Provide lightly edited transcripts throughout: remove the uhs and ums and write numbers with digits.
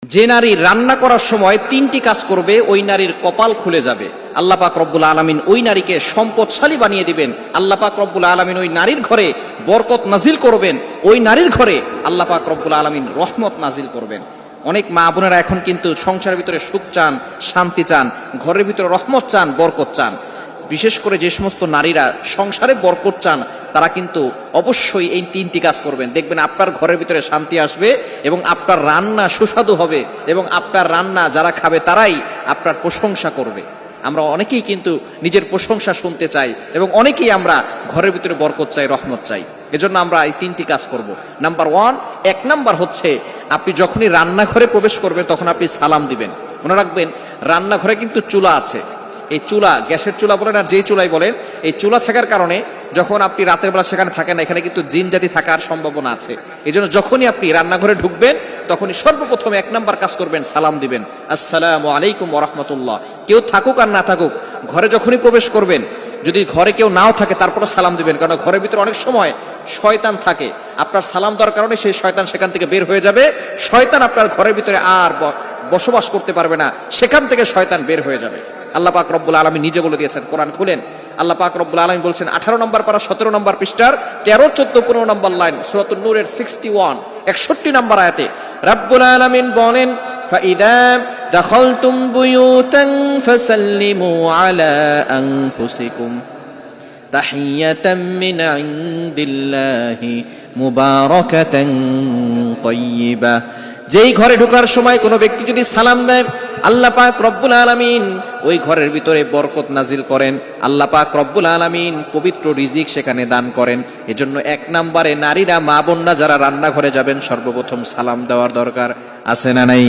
যে নারী রান্না করার সময় তিনটি কাজ করবে ওই নারীর কপাল খুলে যাবে। আল্লাহ পাক রব্বুল আলামিন ওই নারীকে সম্পদশালী বানিয়ে দিবেন। আল্লাহ পাক রব্বুল আলামিন ওই নারীর ঘরে বরকত নাজিল করবেন। ওই নারীর ঘরে আল্লাহ পাক রব্বুল আলামিন রহমত নাজিল করবেন। অনেক মা বোনেরা এখন কিন্তু সংসারের ভিতরে সুখ চান, শান্তি চান, ঘরের ভিতরে রহমত চান, বরকত চান। বিশেষ করে যে সমস্ত নারীরা সংসারে বরকত চান তারা কিন্তু অবশ্যই এই তিনটি কাজ করবেন। দেখবেন আপনার ঘরের ভিতরে শান্তি আসবে এবং আপনার রান্না সুস্বাদু হবে এবং আপনার রান্না যারা খাবে তারাই আপনার প্রশংসা করবে। আমরা অনেকেই কিন্তু নিজের প্রশংসা শুনতে চাই এবং অনেকেই আমরা ঘরের ভিতরে বরকত চাই, রহমত চাই। এজন্য আমরা এই তিনটি কাজ করব। নাম্বার ওয়ান, এক নাম্বার হচ্ছে আপনি যখনই রান্নাঘরে প্রবেশ করবেন তখন আপনি সালাম দিবেন। মনে রাখবেন রান্নাঘরে কিন্তু চুলা আছে। এই চুলা, গ্যাসের চুলা বলেন আর যেই চুলাই বলেন, এই চুলা থাকার কারণে যখন আপনি রাতের বেলা সেখানে থাকেন না, এখানে কিন্তু জিন জাতি থাকার সম্ভাবনা আছে। এই জন্য যখনই আপনি রান্নাঘরে ঢুকবেন তখনই সর্বপ্রথম এক নাম্বার কাজ করবেন, সালাম দিবেন, আসসালামু আলাইকুম ওয়া রাহমাতুল্লাহ। কেউ থাকুক আর না থাকুক, ঘরে যখনই প্রবেশ করবেন, যদি ঘরে কেউ নাও থাকে তারপরে সালাম দিবেন, কারণ ঘরের ভিতরে অনেক সময় শয়তান থাকে। আপনার সালাম দেওয়ার কারণে সেই শয়তান সেখান থেকে বের হয়ে যাবে। শয়তান আপনার ঘরের ভিতরে আর বসবাস করতে পারবে না, সেখান থেকে শয়তান বের হয়ে যাবে। আল্লাহ পাক রব্বুল আলামিন নিজে বলে দিয়েছেন, কোরআন খুলেন, আল্লাহ পাক রব্বুল আলামিন বলছেন 18 নম্বর পারা 17 নম্বর পৃষ্ঠার 13, 14, 15 নম্বর লাইন, সূরাতুন নূরের 61 নম্বর আয়াতে রব্বুল আলামিন বলেন, ফাইদা দাখালতুম বুয়ুতান ফাসাল্লিমু আলা আনফুসিকুম তাহিয়াতাম মিন ইনদিল্লাহি মুবারাকাতান তাইয়্যিবা। যেই ঘরে ঢোকার সময় কোনো ব্যক্তি যদি সালাম দেয়, আল্লাহ পাক রব্বুল আলামিন ওই ঘরের ভিতরে বরকত নাজিল করেন। আল্লাহ পাক রব্বুল আলামিন পবিত্র রিজিক সেখানে দান করেন। এজন্য এক নম্বরে নারীরা, মা বোনরা যারা রান্নাঘরে যাবেন সর্বপ্রথম সালাম দেওয়ার দরকার আছে না নাই?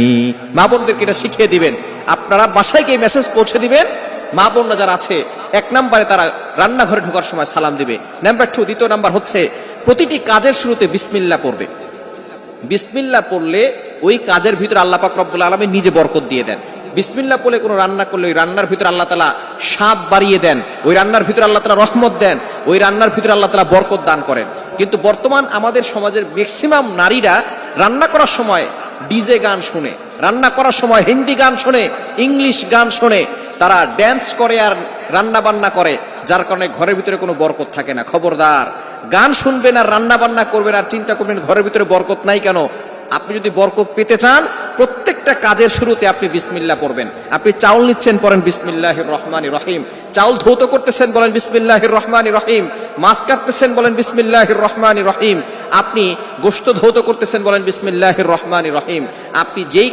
মা বোনদেরকে এটা শিখিয়ে দিবেন। আপনারা বাসায় গিয়ে মেসেজ পৌঁছে দিবেন, মা বোনরা যারা আছে এক নম্বরে তারা রান্নাঘরে ঢোকার সময় সালাম দিবে। নাম্বার 2, দ্বিতীয় নাম্বার হচ্ছে প্রতিটি কাজের শুরুতে বিসমিল্লাহ পড়বে। বিসমিল্লাহ পড়লে ওই কাজের ভিতরে আল্লাহ পাক রব্বুল আলামিন নিজে বরকত দিয়ে দেন। বিসমিল্লাহ পড়লে কোনো রান্না করলে ওই রান্নার ভিতরে আল্লাহ তাআলা স্বাদ বাড়িয়ে দেন, ওই রান্নার ভিতরে আল্লাহ তাআলা রহমত দেন, ওই রান্নার ভিতরে আল্লাহ তাআলা বরকত দান করেন। কিন্তু বর্তমান আমাদের সমাজের ম্যাক্সিমাম নারীরা রান্না করার সময় ডিজে গান শুনে, রান্না করার সময় হিন্দি গান শুনে, ইংলিশ গান শুনে, তারা ড্যান্স করে আর রান্না বান্না করে, যার কারণে ঘরের ভিতরে কোনো বরকত থাকে না। খবরদার, গান শুনবেন আর রান্না বান্না করবেন আর চিন্তা করবেন ঘরের ভিতরে বরকত নাই কেন। আপনি যদি বরকত পেতে চান, প্রত্যেকটা কাজের শুরুতে আপনি বিসমিল্লাহ পড়বেন। আপনি চাউল নিচ্ছেন, পড়েন বিসমিল্লাহির রহমানির রহিম। চাউল ধৌত করতেছেন, বলেন বিসমিল্লাহির রহমানির রহিম। মাছ কাটতেছেন, বলেন বিসমিল্লাহির রহমানির রহিম। আপনি গোশত ধৌত করতেছেন, বলেন বিসমিল্লাহির রহমানির রহিম। আপনি যেই